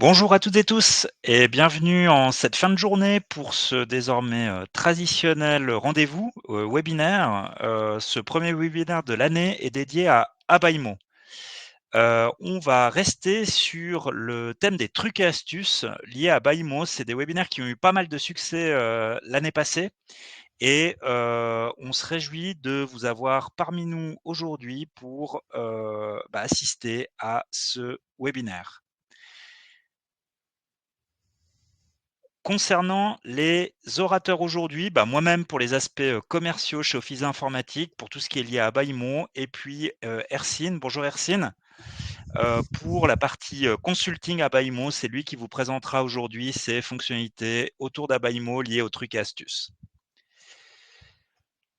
Bonjour à toutes et tous et bienvenue en cette fin de journée pour ce désormais, traditionnel rendez-vous, webinaire. Ce premier webinaire de l'année est dédié à Habaimo. On va rester sur le thème des trucs et astuces liés à Habaimo. C'est des webinaires qui ont eu pas mal de succès, l'année passée et on se réjouit de vous avoir parmi nous aujourd'hui pour, assister à ce webinaire. Concernant les orateurs aujourd'hui, moi-même pour les aspects, commerciaux chez Office Informatique, pour tout ce qui est lié à Baimo et puis, Hercine. Bonjour Hercine. Pour la partie, consulting à Baimo, c'est lui qui vous présentera aujourd'hui ses fonctionnalités autour d'Abaimo liées aux trucs et astuces.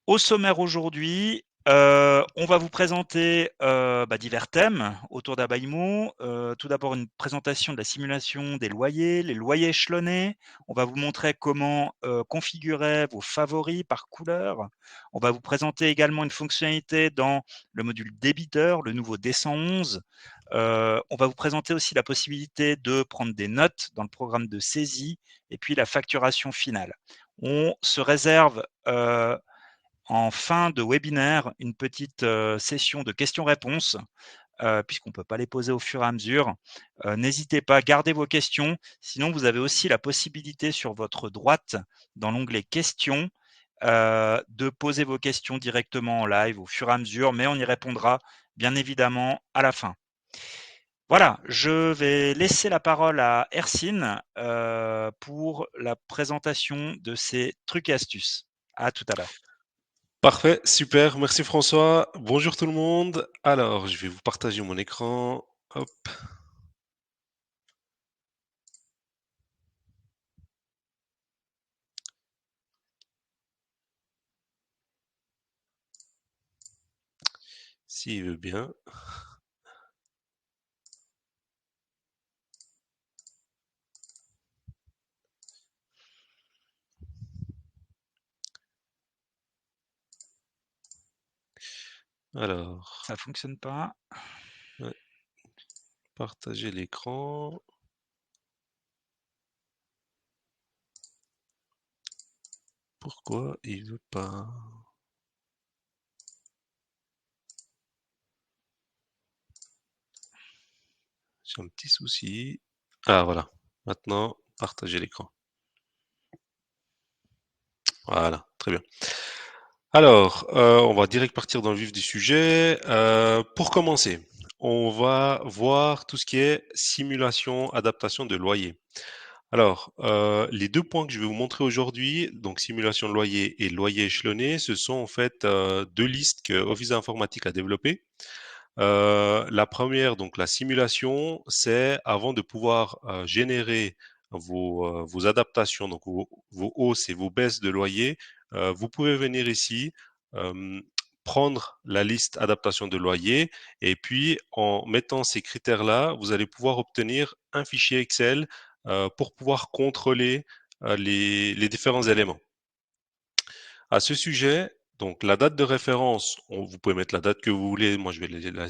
Au sommaire aujourd'hui, on va vous présenter, divers thèmes autour d'Abaimo. Tout d'abord une présentation de la simulation des loyers, les loyers échelonnés. On va vous montrer comment, configurer vos favoris par couleur. On va vous présenter également une fonctionnalité dans le module débiteur, le nouveau D111. On va vous présenter aussi la possibilité de prendre des notes dans le programme de saisie et puis la facturation finale. On se réserve, en fin de webinaire, une petite, session de questions-réponses, puisqu'on ne peut pas les poser au fur et à mesure. N'hésitez pas, gardez vos questions. Sinon, vous avez aussi la possibilité sur votre droite, dans l'onglet questions, de poser vos questions directement en live au fur et à mesure, mais on y répondra bien évidemment à la fin. Voilà, je vais laisser la parole à Hercine, pour la présentation de ces trucs et astuces. À tout à l'heure. Parfait, super, merci François. Bonjour tout le monde. Alors, je vais vous partager mon écran. Hop, s'il veut bien. Alors, Ça fonctionne pas? ouais, partager l'écran. Pourquoi il veut pas? J'ai un petit souci. Ah voilà, maintenant, partager l'écran. Voilà, très bien. Alors, on va direct partir dans le vif du sujet. Pour commencer, on va voir tout ce qui est simulation, adaptation de loyer. Alors, les 2 points que je vais vous montrer aujourd'hui, donc simulation de loyer et loyer échelonné, ce sont en fait, 2 listes que Office Informatique a développées. La première, donc la simulation, c'est avant de pouvoir, générer vos adaptations, donc vos hausses et vos baisses de loyer, vous pouvez venir ici, hem, prendre la liste adaptation de loyer et puis en mettant ces critères-là, vous allez pouvoir obtenir un fichier Excel, pour pouvoir contrôler, les différents éléments. À ce sujet, donc la date de référence, vous pouvez mettre la date que vous voulez. Moi, je vais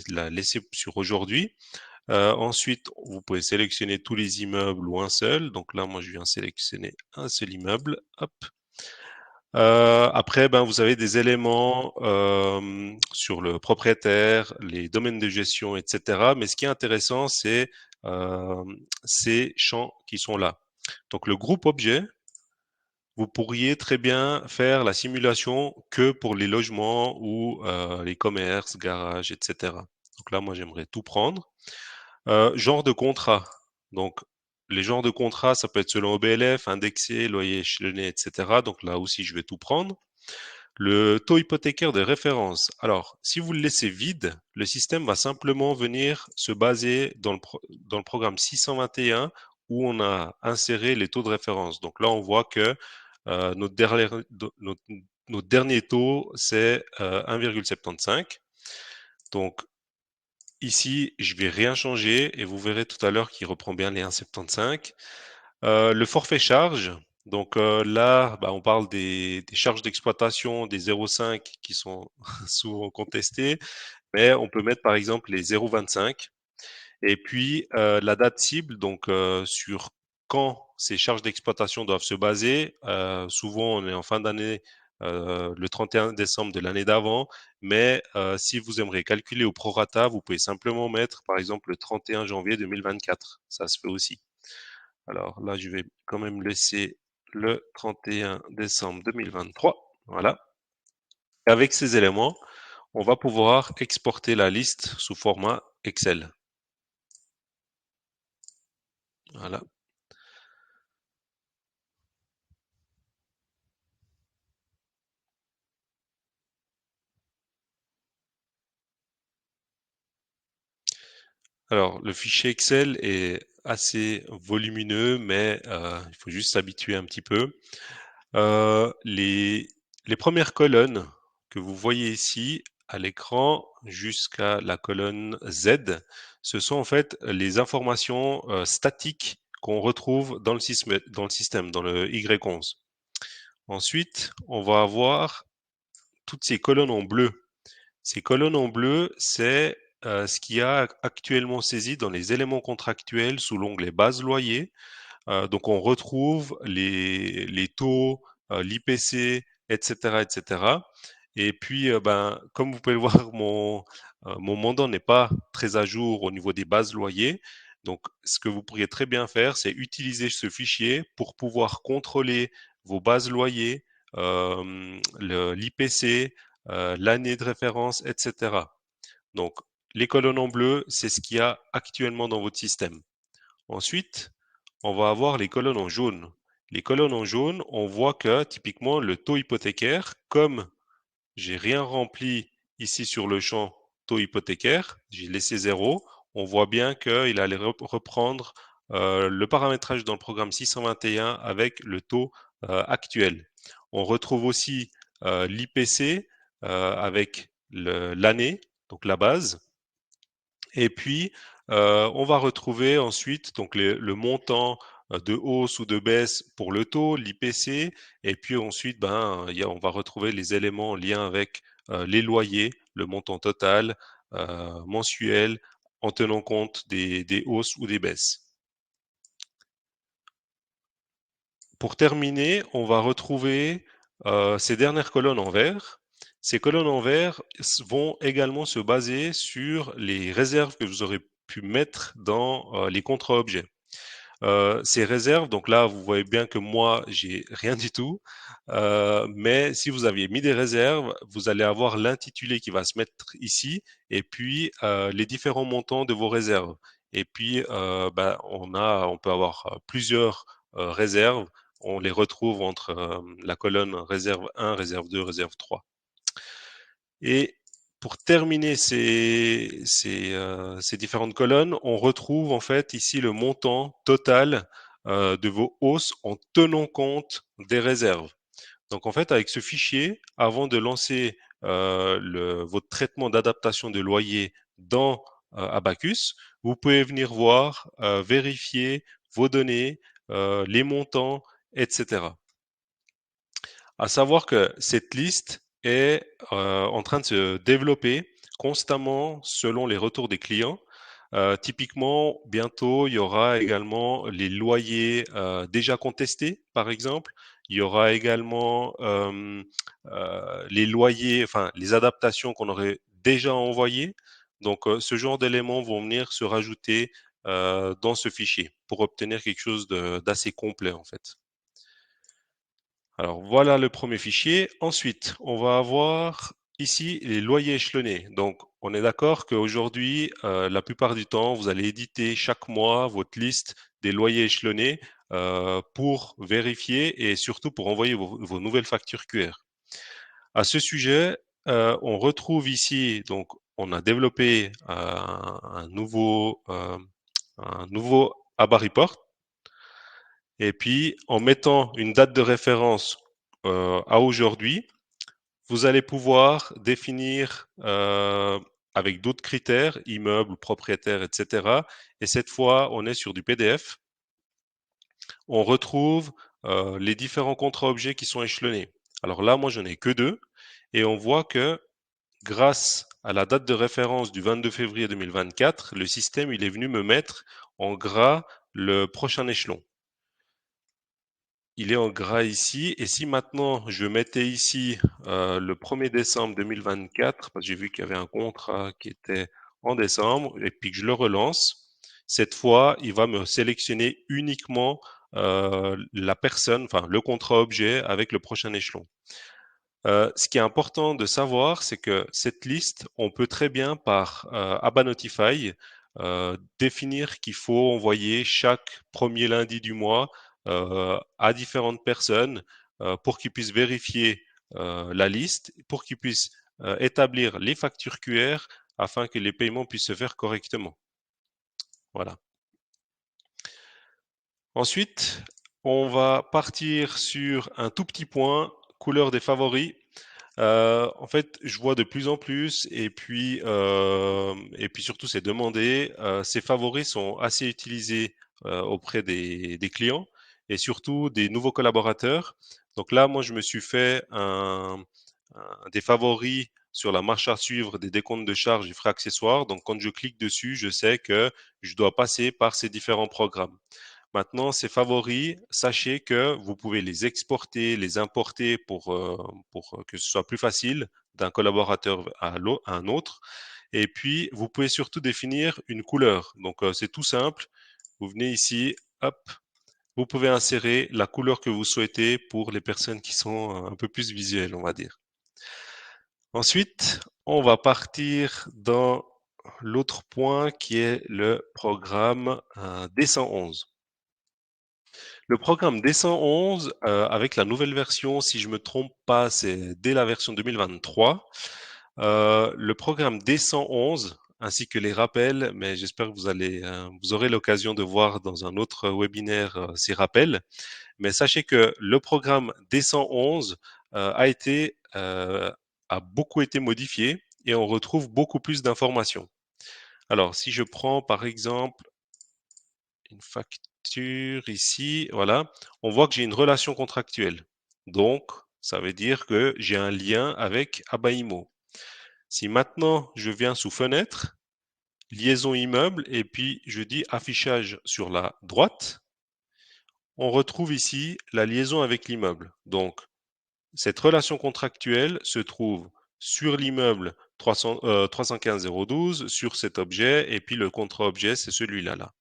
la laisser sur aujourd'hui. Ensuite, vous pouvez sélectionner tous les immeubles ou un seul. Donc là, moi, je viens sélectionner un seul immeuble. Hop. Après, ben, vous avez des éléments sur le propriétaire, les domaines de gestion, etc. Mais ce qui est intéressant, c'est ces champs qui sont là. Donc le groupe objet, vous pourriez très bien faire la simulation que pour les logements ou les commerces, garages, etc. Donc là, moi, j'aimerais tout prendre. Genre de contrat. Donc, les genres de contrats, ça peut être selon OBLF, indexé, loyer échelonné, etc. Donc là aussi, je vais tout prendre. Le taux hypothécaire de référence. Alors, si vous le laissez vide, le système va simplement venir se baser dans le programme 621 où on a inséré les taux de référence. Donc là, on voit que notre dernier taux, c'est 1,75. Donc ici, je vais rien changer et vous verrez tout à l'heure qu'il reprend bien les 1,75. Le forfait charge, donc là, on parle des charges d'exploitation des 0,5 qui sont souvent contestées, mais on peut mettre par exemple les 0,25 Et puis la date cible, donc sur quand ces charges d'exploitation doivent se baser. Souvent, on est en fin d'année, le 31 décembre de l'année d'avant, mais si vous aimeriez calculer au prorata, vous pouvez simplement mettre, par exemple, le 31 janvier 2024. Ça se fait aussi. Alors là, je vais quand même laisser le 31 décembre 2023. Voilà. Avec ces éléments, on va pouvoir exporter la liste sous format Excel. Voilà. Alors, le fichier Excel est assez volumineux, mais il faut juste s'habituer un petit peu. Les premières colonnes que vous voyez ici à l'écran jusqu'à la colonne Z, ce sont en fait les informations statiques qu'on retrouve dans le système, dans le Y11. Ensuite, on va avoir toutes ces colonnes en bleu. Ces colonnes en bleu, c'est ce qu'il y a actuellement saisi dans les éléments contractuels sous l'onglet base loyer. Donc on retrouve les taux, l'IPC, etc., etc. Et cetera. Et puis, ben, comme vous pouvez le voir, mon mandant n'est pas très à jour au niveau des bases loyers. Donc, ce que vous pourriez très bien faire, c'est utiliser ce fichier pour pouvoir contrôler vos bases loyers, l'IPC, l'année de référence, etc. Donc, les colonnes en bleu, c'est ce qu'il y a actuellement dans votre système. Ensuite, on va avoir les colonnes en jaune. Les colonnes en jaune, on voit que typiquement le taux hypothécaire, comme j'ai rien rempli ici sur le champ taux hypothécaire, j'ai laissé 0, on voit bien qu'il allait reprendre le paramétrage dans le programme 621 avec le taux actuel. On retrouve aussi l'IPC avec l'année, donc la base. Et puis, on va retrouver ensuite donc le montant de hausse ou de baisse pour le taux, l'IPC, et puis ensuite, ben, on va retrouver les éléments en lien avec les loyers, le montant total mensuel, en tenant compte des hausses ou des baisses. Pour terminer, on va retrouver ces dernières colonnes en vert. Ces colonnes en vert vont également se baser sur les réserves que vous aurez pu mettre dans les contrats objets. Ces réserves, donc là, vous voyez bien que moi, j'ai rien du tout. Mais si vous aviez mis des réserves, vous allez avoir l'intitulé qui va se mettre ici, et puis les différents montants de vos réserves. Et puis, ben, on peut avoir plusieurs réserves. On les retrouve entre la colonne réserve 1, réserve 2, réserve 3. Et pour terminer ces différentes colonnes, on retrouve en fait ici le montant total de vos hausses en tenant compte des réserves. Donc en fait, avec ce fichier, avant de lancer votre traitement d'adaptation de loyer dans Abacus, vous pouvez venir voir, vérifier vos données, les montants, etc. À savoir que cette liste est en train de se développer constamment selon les retours des clients. Typiquement, bientôt, il y aura également les loyers déjà contestés, par exemple. Il y aura également les loyers, enfin les adaptations qu'on aurait déjà envoyées. Donc, ce genre d'éléments vont venir se rajouter dans ce fichier pour obtenir quelque chose d'assez complet, en fait. Alors voilà le premier fichier. Ensuite, on va avoir ici les loyers échelonnés. Donc on est d'accord qu'aujourd'hui, la plupart du temps, vous allez éditer chaque mois votre liste des loyers échelonnés pour vérifier et surtout pour envoyer vos nouvelles factures QR. À ce sujet, on retrouve ici, donc on a développé un nouveau ABA report. Et puis, en mettant une date de référence à aujourd'hui, vous allez pouvoir définir avec d'autres critères, immeubles, propriétaires, etc. Et cette fois, on est sur du PDF. On retrouve les différents contrats objets qui sont échelonnés. Alors là, moi, j'en ai que 2. Et on voit que grâce à la date de référence du 22 février 2024, le système il est venu me mettre en gras le prochain échelon. Il est en gras ici. Et si maintenant je mettais ici le 1er décembre 2024, parce que j'ai vu qu'il y avait un contrat qui était en décembre, et puis que je le relance, cette fois, il va me sélectionner uniquement la personne, enfin le contrat objet avec le prochain échelon. Ce qui est important de savoir, c'est que cette liste, on peut très bien par Abba Notify définir qu'il faut envoyer chaque premier lundi du mois à différentes personnes pour qu'ils puissent vérifier la liste, pour qu'ils puissent établir les factures QR afin que les paiements puissent se faire correctement. Voilà. Ensuite, on va partir sur un tout petit point, couleur des favoris. En fait, je vois de plus en plus et puis surtout c'est demandé, ces favoris sont assez utilisés, auprès des clients et surtout des nouveaux collaborateurs. Donc là, moi, je me suis fait des favoris sur la marche à suivre des décomptes de charges et frais accessoires. Donc quand je clique dessus, je sais que je dois passer par ces différents programmes. Maintenant, ces favoris, sachez que vous pouvez les exporter, les importer pour que ce soit plus facile d'un collaborateur à un autre. Et puis, vous pouvez surtout définir une couleur. Donc, c'est tout simple. Vous venez ici, hop, vous pouvez insérer la couleur que vous souhaitez pour les personnes qui sont un peu plus visuelles, on va dire. Ensuite, on va partir dans l'autre point qui est le programme D111. Le programme D111, avec la nouvelle version, si je me trompe pas, c'est dès la version 2023. Le programme D111 ainsi que les rappels, mais j'espère que vous aurez l'occasion de voir dans un autre webinaire ces rappels. Mais sachez que le programme D111 a beaucoup été modifié et on retrouve beaucoup plus d'informations. Alors, si je prends par exemple une facture ici, voilà, on voit que j'ai une relation contractuelle. Donc, ça veut dire que j'ai un lien avec Abaimo. Si maintenant je viens sous fenêtre, liaison immeuble, et puis je dis affichage sur la droite, on retrouve ici la liaison avec l'immeuble. Donc, cette relation contractuelle se trouve sur l'immeuble 315-012, sur cet objet, et puis le contrat objet, c'est celui-là. Là.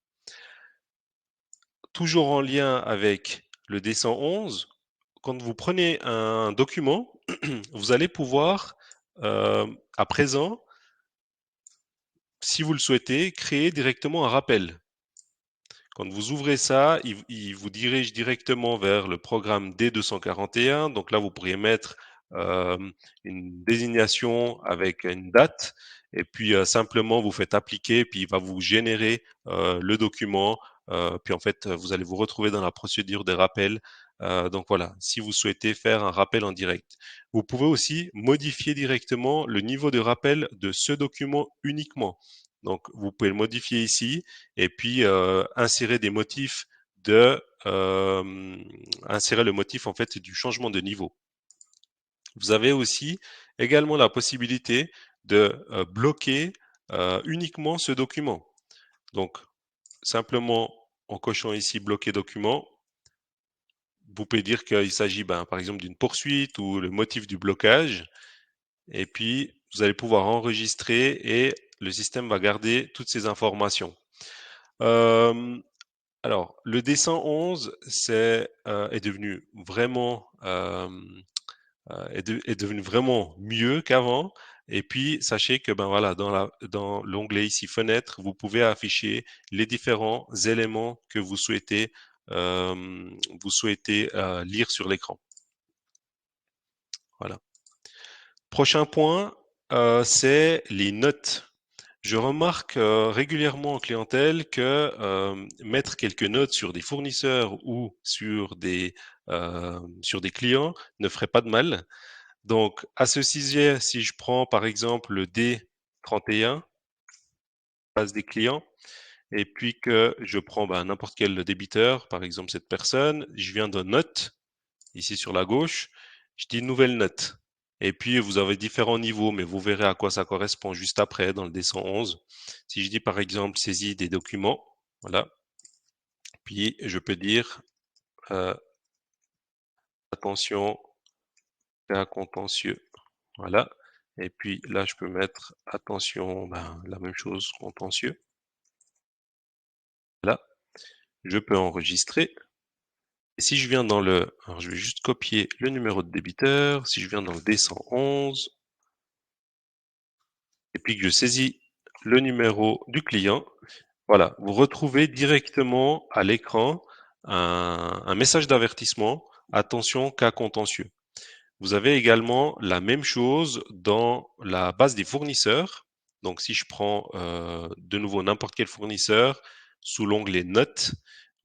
Toujours en lien avec le D111, quand vous prenez un document, vous allez pouvoir, à présent, si vous le souhaitez, créer directement un rappel. Quand vous ouvrez ça, il vous dirige directement vers le programme D241. Donc là, vous pourriez mettre euh, une désignation avec une date et puis simplement vous faites appliquer, puis il va vous générer le document. Puis en fait, vous allez vous retrouver dans la procédure des rappels. Donc voilà, si vous souhaitez faire un rappel en direct. Vous pouvez aussi modifier directement le niveau de rappel de ce document uniquement. Donc vous pouvez le modifier ici et puis insérer des motifs insérer le motif en fait du changement de niveau. Vous avez aussi également la possibilité de bloquer uniquement ce document. Donc simplement en cochant ici bloquer document, vous pouvez dire qu'il s'agit par exemple d'une poursuite ou le motif du blocage et puis vous allez pouvoir enregistrer et le système va garder toutes ces informations. Alors, le D111, est devenu vraiment, est devenu vraiment mieux qu'avant. Et puis, sachez que ben voilà, dans l'onglet ici fenêtre, vous pouvez afficher les différents éléments que vous souhaitez lire sur l'écran. Voilà. Prochain point, c'est les notes. Je remarque régulièrement en clientèle que mettre quelques notes sur des fournisseurs ou sur des clients ne ferait pas de mal. Donc, à ce sujet, si je prends par exemple le D31, base des clients, et puis que je prends n'importe quel débiteur, par exemple cette personne, je viens de note, ici sur la gauche, je dis nouvelle note. Et puis, vous avez différents niveaux, mais vous verrez à quoi ça correspond juste après dans le D111. Si je dis par exemple saisie des documents, voilà. Puis, je peux dire attention, cas contentieux. Voilà. Et puis là, je peux mettre attention, la même chose, contentieux. Là, je peux enregistrer. Et si je viens dans alors je vais juste copier le numéro de débiteur. Si je viens dans le D111, et puis que je saisis le numéro du client, voilà, vous retrouvez directement à l'écran un message d'avertissement. Attention, cas contentieux. Vous avez également la même chose dans la base des fournisseurs. Donc, si je prends de nouveau n'importe quel fournisseur, sous l'onglet Notes,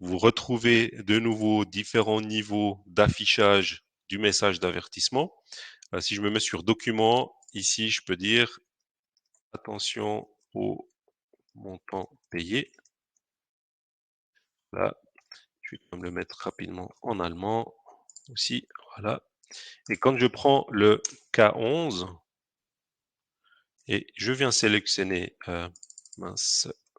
vous retrouvez de nouveau différents niveaux d'affichage du message d'avertissement. Si je me mets sur Documents, ici, je peux dire attention au montant payé. Là, je vais quand même le mettre rapidement en allemand aussi. Voilà. Et quand je prends le K11, et je viens sélectionner,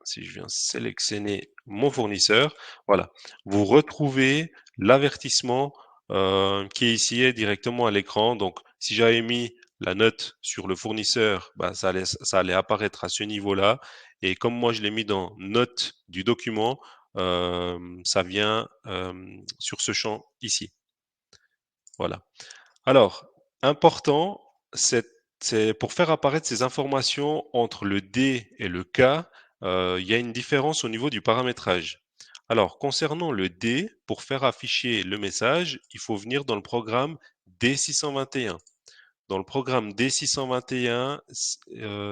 si je viens sélectionner mon fournisseur, voilà, vous retrouvez l'avertissement qui est ici directement à l'écran. Donc, si j'avais mis la note sur le fournisseur, ça allait apparaître à ce niveau-là. Et comme moi, je l'ai mis dans note du document, ça vient sur ce champ ici. Voilà. Alors, important, c'est pour faire apparaître ces informations entre le D et le K, il y a une différence au niveau du paramétrage. Alors, concernant le D, pour faire afficher le message, il faut venir dans le programme D621. Dans le programme D621,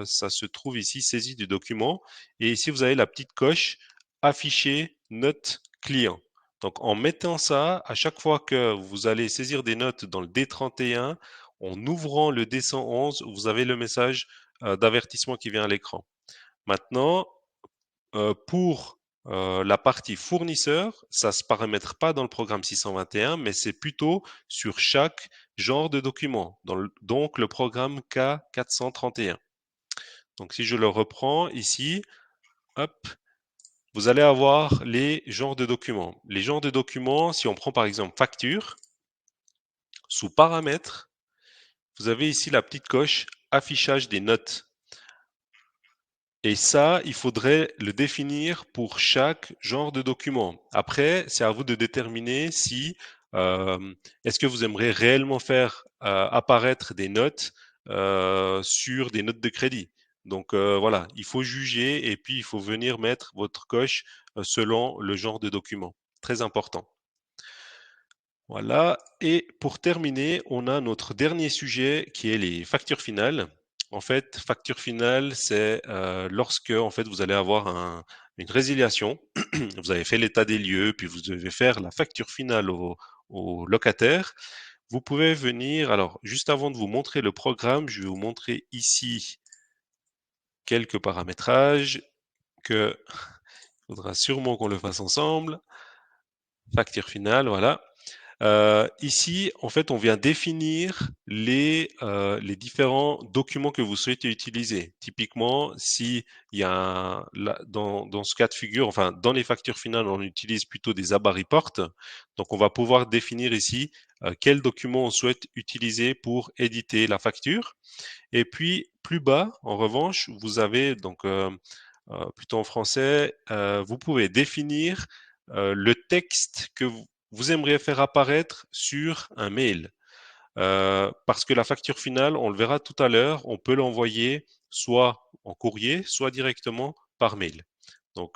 ça se trouve ici, saisie du document. Et ici, vous avez la petite coche afficher note client. Donc, en mettant ça, à chaque fois que vous allez saisir des notes dans le D31, en ouvrant le D111, vous avez le message d'avertissement qui vient à l'écran. Maintenant, pour la partie fournisseur, ça se paramètre pas dans le programme 621, mais c'est plutôt sur chaque genre de document, donc le programme K431. Donc si je le reprends ici, hop, vous allez avoir les genres de documents. Les genres de documents, si on prend par exemple facture, sous paramètres, vous avez ici la petite coche affichage des notes. Et ça, il faudrait le définir pour chaque genre de document. Après, c'est à vous de déterminer si est-ce que vous aimeriez réellement faire apparaître des notes sur des notes de crédit. Donc voilà, il faut juger et puis il faut venir mettre votre coche selon le genre de document. Très important. Voilà. Et pour terminer, on a notre dernier sujet qui est les factures finales. En fait, facture finale, c'est lorsque en fait vous allez avoir une résiliation. Vous avez fait l'état des lieux, puis vous devez faire la facture finale au locataire. Vous pouvez venir. Alors, juste avant de vous montrer le programme, je vais vous montrer ici quelques paramétrages que il faudra sûrement qu'on le fasse ensemble. Facture finale, voilà. Ici, en fait, on vient définir les différents documents que vous souhaitez utiliser. Typiquement, si il y a dans ce cas de figure, enfin, dans les factures finales, on utilise plutôt des ABA reports. Donc, on va pouvoir définir ici quel document on souhaite utiliser pour éditer la facture. Et puis, plus bas, en revanche, vous avez donc plutôt en français, vous pouvez définir le texte que vous aimeriez faire apparaître sur un mail. Parce que la facture finale, on le verra tout à l'heure, on peut l'envoyer soit en courrier, soit directement par mail. Donc,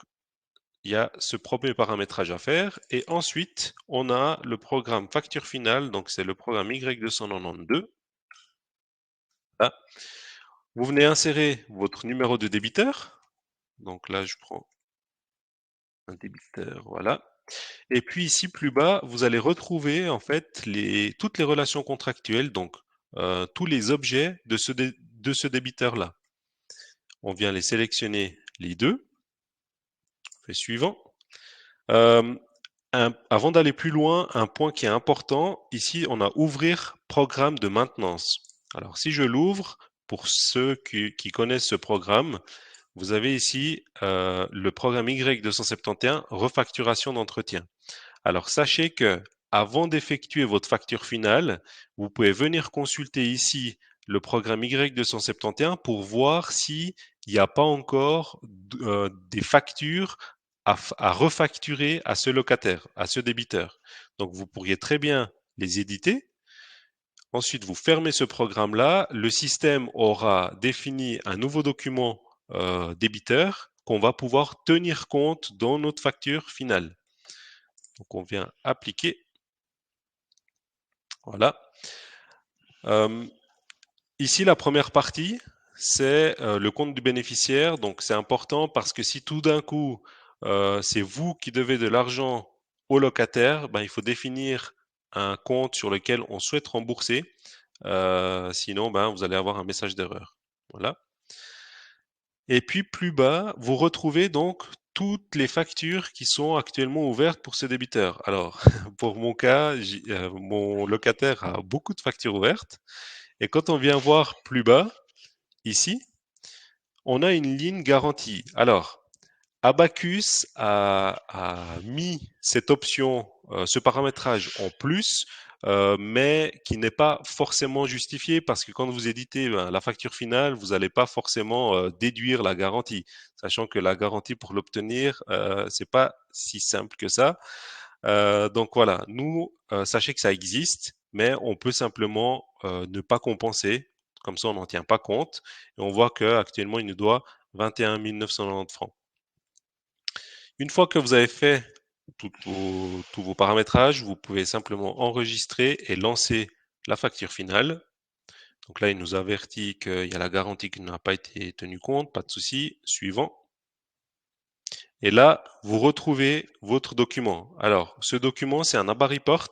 il y a ce premier paramétrage à faire. Et ensuite, on a le programme facture finale, donc c'est le programme Y292. Là, vous venez insérer votre numéro de débiteur. Donc là, je prends un débiteur, voilà. Et puis ici, plus bas, vous allez retrouver en fait toutes les relations contractuelles, donc tous les objets de ce débiteur-là. On vient les sélectionner les deux. On fait suivant. Euh, Avant d'aller plus loin, un point qui est important, ici, on a ouvrir programme de maintenance. Alors, si je l'ouvre, pour ceux qui connaissent ce programme, vous avez ici le programme Y271, refacturation d'entretien. Alors, sachez que avant d'effectuer votre facture finale, vous pouvez venir consulter ici le programme Y271 pour voir s'il n'y a pas encore des factures à refacturer à ce locataire, à ce débiteur. Donc, vous pourriez très bien les éditer. Ensuite, vous fermez ce programme-là. Le système aura défini un nouveau document débiteur qu'on va pouvoir tenir compte dans notre facture finale. Donc, on vient appliquer. Voilà. Ici, la première partie, c'est le compte du bénéficiaire. Donc, c'est important parce que si tout d'un coup, c'est vous qui devez de l'argent au locataire, ben, il faut définir un compte sur lequel on souhaite rembourser. Sinon, ben, vous allez avoir un message d'erreur. Voilà. Et puis plus bas, vous retrouvez donc toutes les factures qui sont actuellement ouvertes pour ce débiteur. Alors, pour mon cas, mon locataire a beaucoup de factures ouvertes. Et quand on vient voir plus bas, ici, on a une ligne garantie. Alors, Abacus a mis cette option, ce paramétrage en plus, mais qui n'est pas forcément justifié parce que quand vous éditez ben, la facture finale, vous n'allez pas forcément déduire la garantie, sachant que la garantie pour l'obtenir, c'est pas si simple que ça. Donc voilà, nous, sachez que ça existe, mais on peut simplement ne pas compenser. Comme ça, on n'en tient pas compte. Et on voit qu'actuellement, il nous doit 21 990 francs. Une fois que vous avez fait tous vos paramétrages, vous pouvez simplement enregistrer et lancer la facture finale. Donc là, il nous avertit qu'il y a la garantie qui n'a pas été tenue compte, pas de souci. Suivant. Et là, vous retrouvez votre document. Alors, ce document, c'est un ABA report.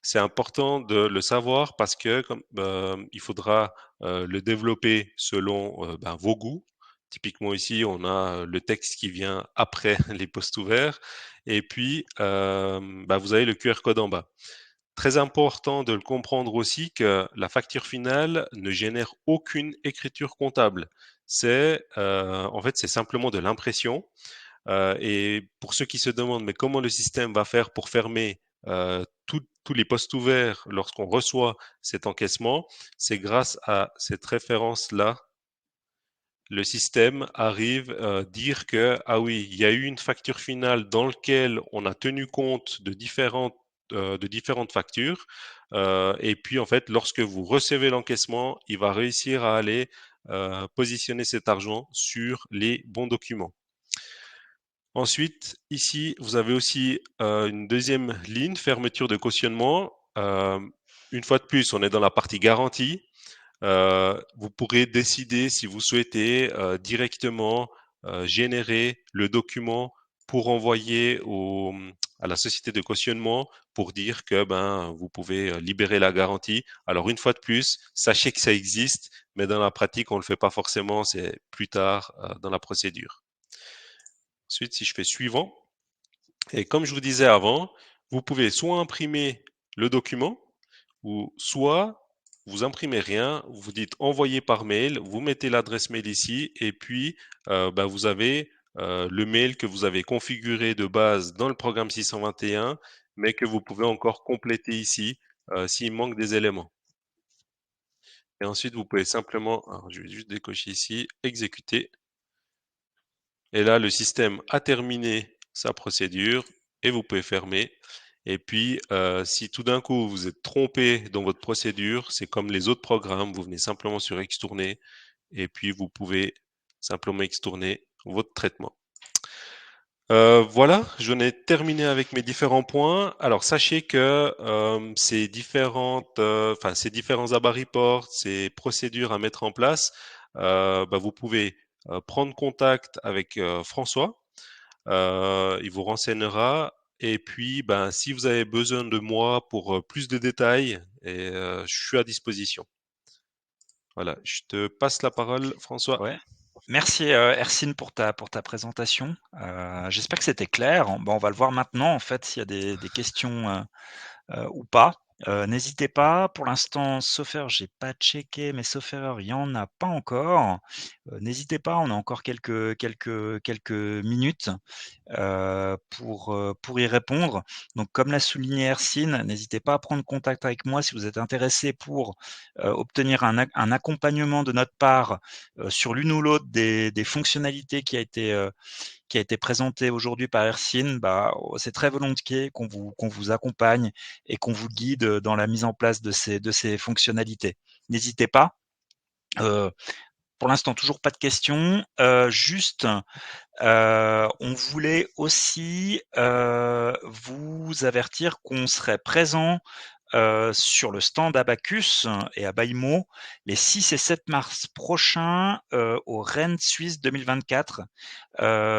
C'est important de le savoir parce que il faudra le développer selon ben, vos goûts. Typiquement ici, on a le texte qui vient après les postes ouverts et puis ben, vous avez le QR code en bas. Très important de le comprendre aussi que la facture finale ne génère aucune écriture comptable. C'est en fait c'est simplement de l'impression. Et pour ceux qui se demandent, mais comment le système va faire pour fermer tous les postes ouverts lorsqu'on reçoit cet encaissement, c'est grâce à cette référence-là. Le système arrive à dire que, ah oui, il y a eu une facture finale dans laquelle on a tenu compte de différentes factures. Et puis, en fait, lorsque vous recevez l'encaissement, il va réussir à aller positionner cet argent sur les bons documents. Ensuite, ici, vous avez aussi une deuxième ligne, fermeture de cautionnement. Une fois de plus, on est dans la partie garantie. Vous pourrez décider si vous souhaitez directement générer le document pour envoyer à la société de cautionnement pour dire que ben vous pouvez libérer la garantie. Alors une fois de plus, sachez que ça existe, mais dans la pratique, on ne le fait pas forcément, c'est plus tard dans la procédure. Ensuite, si je fais suivant, et comme je vous disais avant, vous pouvez soit imprimer le document, ou soit vous imprimez rien, vous dites envoyer par mail, vous mettez l'adresse mail ici, et puis ben, vous avez le mail que vous avez configuré de base dans le programme 621, mais que vous pouvez encore compléter ici s'il manque des éléments. Et ensuite, vous pouvez simplement, alors je vais juste décocher ici, exécuter. Et là, le système a terminé sa procédure et vous pouvez fermer. Et puis, si tout d'un coup vous êtes trompé dans votre procédure, c'est comme les autres programmes, vous venez simplement sur extourner et puis vous pouvez simplement extourner votre traitement. Voilà, j'en ai terminé avec mes différents points. Alors sachez que ces différents ABA reports, ces procédures à mettre en place, bah, vous pouvez prendre contact avec François. Il vous renseignera. Et puis, ben, si vous avez besoin de moi pour plus de détails, je suis à disposition. Voilà, je te passe la parole, François. Ouais. Merci, Hercine pour ta présentation. J'espère que c'était clair. On va le voir maintenant en fait s'il y a des questions, ou pas. N'hésitez pas. Pour l'instant, sauf erreur, j'ai pas checké, mais sauf erreur, il y en a pas encore. N'hésitez pas, on a encore quelques minutes, pour y répondre. Donc comme l'a souligné Hercine, n'hésitez pas à prendre contact avec moi si vous êtes intéressé pour, obtenir un accompagnement de notre part, sur l'une ou l'autre des fonctionnalités qui a été présenté aujourd'hui par Hercine. C'est très volontiers qu'on vous accompagne et qu'on vous guide dans la mise en place de ces fonctionnalités. N'hésitez pas. Pour l'instant, toujours pas de questions. Juste, on voulait aussi vous avertir qu'on serait présent sur le stand Abacus et à BAIMO les 6 et 7 mars prochains au Rennes Suisse 2024.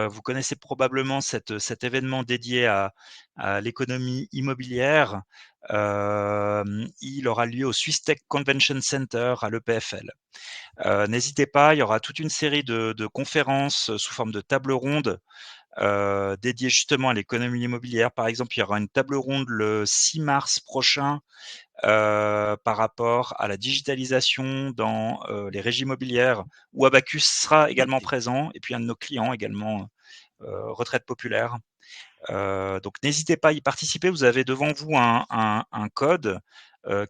Vous connaissez probablement cet événement dédié à l'économie immobilière. Il aura lieu au Swiss Tech Convention Center à l'EPFL. N'hésitez pas, il y aura toute une série de conférences sous forme de table ronde dédiées justement à l'économie immobilière. Par exemple, il y aura une table ronde le 6 mars prochain par rapport à la digitalisation dans les régies immobilières, où Abacus sera également présent, et puis un de nos clients également, Retraite Populaire. Donc n'hésitez pas à y participer. Vous avez devant vous un code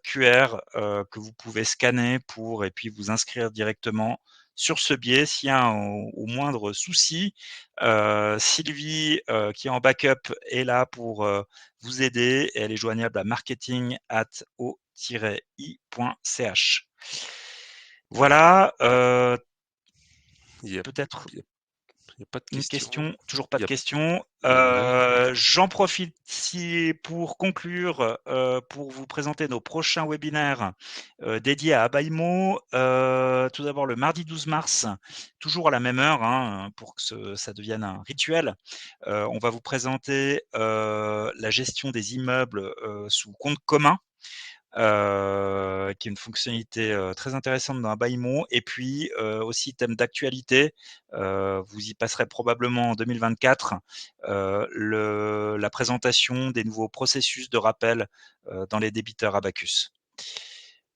QR que vous pouvez scanner et puis vous inscrire directement sur ce biais. S'il y a au moindre souci, Sylvie, qui est en backup, est là pour vous aider, et elle est joignable à marketing@o-i.ch. Voilà, Il y a, peut-être il y a- il y a pas de une question. question, toujours pas Il de y a, question. ouais. J'en profite si pour conclure, pour vous présenter nos prochains webinaires dédiés à Abaimo. Tout d'abord le mardi 12 mars, toujours à la même heure, hein, pour que ça devienne un rituel. On va vous présenter la gestion des immeubles sous compte commun. Qui est une fonctionnalité très intéressante dans Abaimo, et puis aussi thème d'actualité. Vous y passerez probablement en 2024 la présentation des nouveaux processus de rappel dans les débiteurs Abacus.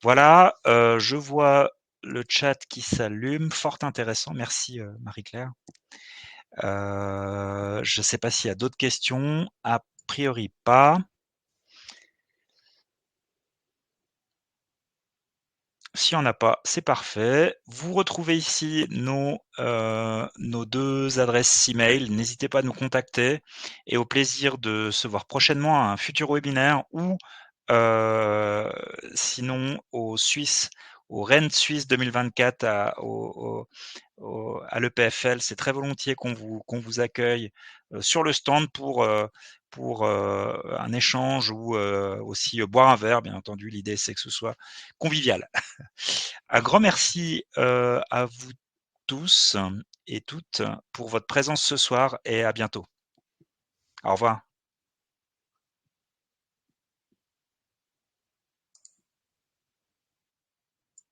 Voilà, je vois le chat qui s'allume, fort intéressant. Merci Marie-Claire. Je ne sais pas s'il y a d'autres questions. A priori pas. S'il n'y en a pas, c'est parfait. Vous retrouvez ici nos 2 adresses email. N'hésitez pas à nous contacter, et au plaisir de se voir prochainement à un futur webinaire, ou sinon au Rennes Suisse 2024 à l'EPFL. C'est très volontiers qu'on vous accueille sur le stand pour un échange, ou aussi boire un verre, bien entendu. L'idée, c'est que ce soit convivial. Un grand merci à vous tous et toutes pour votre présence ce soir, et à bientôt. Au revoir.